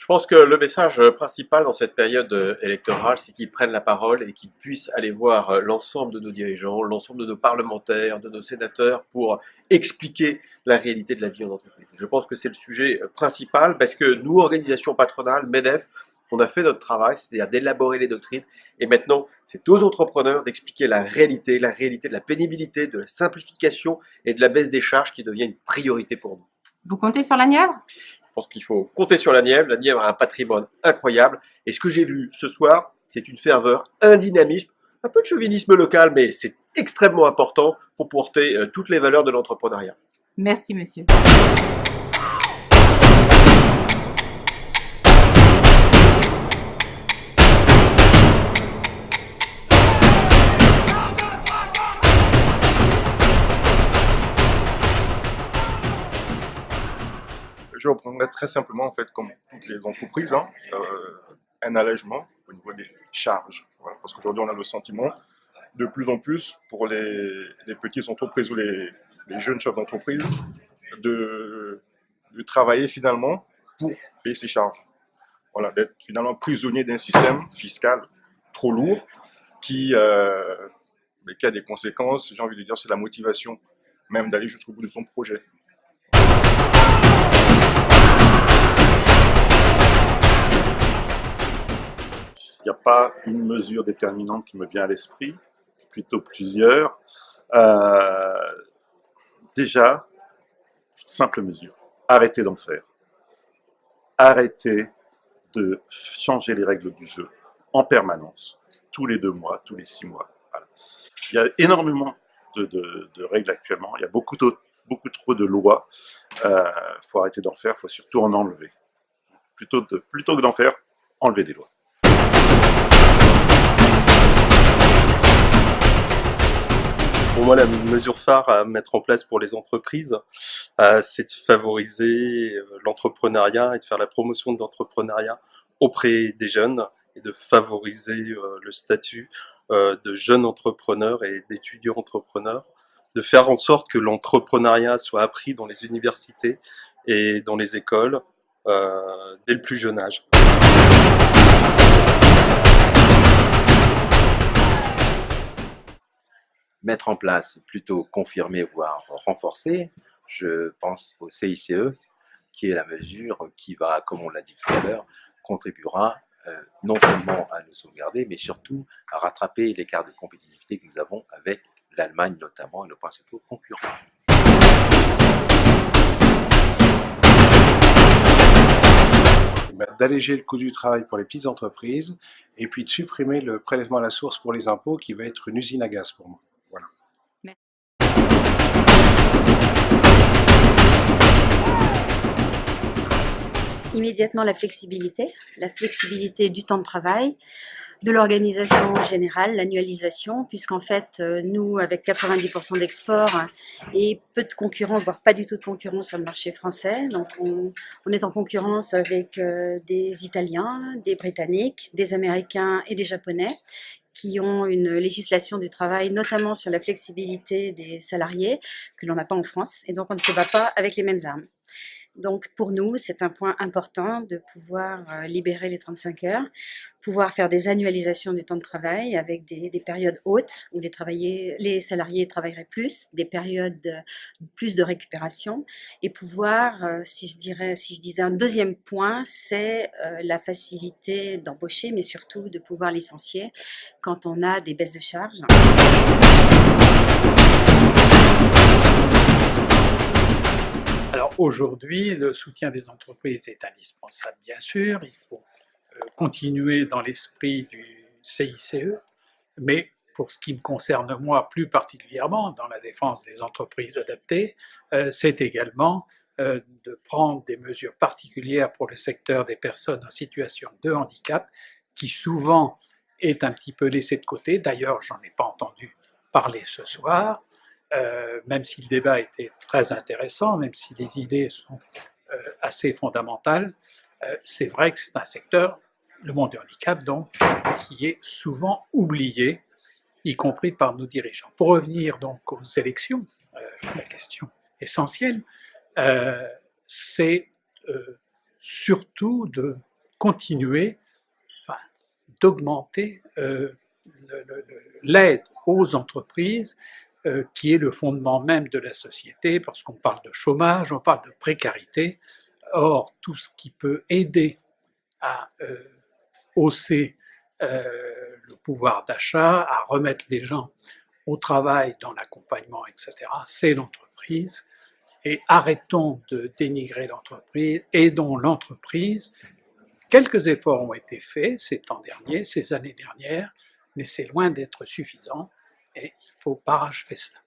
Je pense que le message principal dans cette période électorale, c'est qu'ils prennent la parole et qu'ils puissent aller voir l'ensemble de nos dirigeants, l'ensemble de nos parlementaires, de nos sénateurs pour expliquer la réalité de la vie en entreprise. Je pense que c'est le sujet principal parce que nous, organisation patronale, MEDEF, on a fait notre travail, c'est-à-dire d'élaborer les doctrines et maintenant c'est aux entrepreneurs d'expliquer la réalité de la pénibilité, de la simplification et de la baisse des charges qui devient une priorité pour nous. Vous comptez sur la Nièvre? Je pense qu'il faut compter sur la Nièvre. La Nièvre a un patrimoine incroyable. Et ce que j'ai vu ce soir, c'est une ferveur, un dynamisme, un peu de chauvinisme local, mais c'est extrêmement important pour porter toutes les valeurs de l'entrepreneuriat. Merci, monsieur. Je reprendrai très simplement, en fait, comme toutes les entreprises, un allègement au niveau des charges. Voilà, parce qu'aujourd'hui, on a le sentiment, de plus en plus, pour les petites entreprises ou les jeunes chefs d'entreprise, de travailler finalement pour payer ses charges. Voilà, d'être finalement prisonnier d'un système fiscal trop lourd qui a des conséquences, j'ai envie de dire, c'est la motivation même d'aller jusqu'au bout de son projet. Il n'y a pas une mesure déterminante qui me vient à l'esprit, plutôt plusieurs. Déjà, simple mesure, arrêtez d'en faire. Arrêtez de changer les règles du jeu en permanence, tous les 2 mois, tous les 6 mois. Voilà. Il y a énormément de règles actuellement, il y a beaucoup trop de lois. Faut arrêter d'en faire, il faut surtout en enlever. Plutôt que d'en faire, enlever des lois. Pour moi, la mesure phare à mettre en place pour les entreprises, c'est de favoriser l'entrepreneuriat et de faire la promotion de l'entrepreneuriat auprès des jeunes et de favoriser le statut de jeunes entrepreneurs et d'étudiants entrepreneurs, de faire en sorte que l'entrepreneuriat soit appris dans les universités et dans les écoles dès le plus jeune âge. Mettre en place, plutôt confirmer, voire renforcer, je pense au CICE, qui est la mesure qui va, comme on l'a dit tout à l'heure, contribuera non seulement à nous sauvegarder, mais surtout à rattraper l'écart de compétitivité que nous avons avec l'Allemagne notamment et nos principaux concurrents. D'alléger le coût du travail pour les petites entreprises et puis de supprimer le prélèvement à la source pour les impôts qui va être une usine à gaz pour moi. Voilà. Immédiatement la flexibilité du temps de travail, de l'organisation générale, l'annualisation, puisqu'en fait, nous, avec 90% d'export et peu de concurrents, voire pas du tout de concurrents sur le marché français, donc on est en concurrence avec des Italiens, des Britanniques, des Américains et des Japonais, qui ont une législation du travail, notamment sur la flexibilité des salariés, que l'on n'a pas en France, et donc on ne se bat pas avec les mêmes armes. Donc pour nous, c'est un point important de pouvoir libérer les 35 heures, pouvoir faire des annualisations du temps de travail avec des périodes hautes où les salariés travailleraient plus, des périodes plus de récupération et pouvoir, si je disais un deuxième point, c'est la facilité d'embaucher, mais surtout de pouvoir licencier quand on a des baisses de charges. Alors aujourd'hui, le soutien des entreprises est indispensable, bien sûr. Il faut continuer dans l'esprit du CICE, mais pour ce qui me concerne moi plus particulièrement, dans la défense des entreprises adaptées, c'est également de prendre des mesures particulières pour le secteur des personnes en situation de handicap, qui souvent est un petit peu laissé de côté. D'ailleurs, j'en ai pas entendu parler ce soir. Même si le débat était très intéressant, même si les idées sont assez fondamentales, c'est vrai que c'est un secteur, le monde du handicap donc, qui est souvent oublié, y compris par nos dirigeants. Pour revenir donc aux élections, la question essentielle, c'est surtout de continuer, d'augmenter l'aide aux entreprises, qui est le fondement même de la société, parce qu'on parle de chômage, on parle de précarité. Or, tout ce qui peut aider à hausser le pouvoir d'achat, à remettre les gens au travail, dans l'accompagnement, etc., c'est l'entreprise. Et arrêtons de dénigrer l'entreprise, aidons l'entreprise. Quelques efforts ont été faits ces temps derniers, ces années dernières, mais c'est loin d'être suffisant et il faut parachever cela.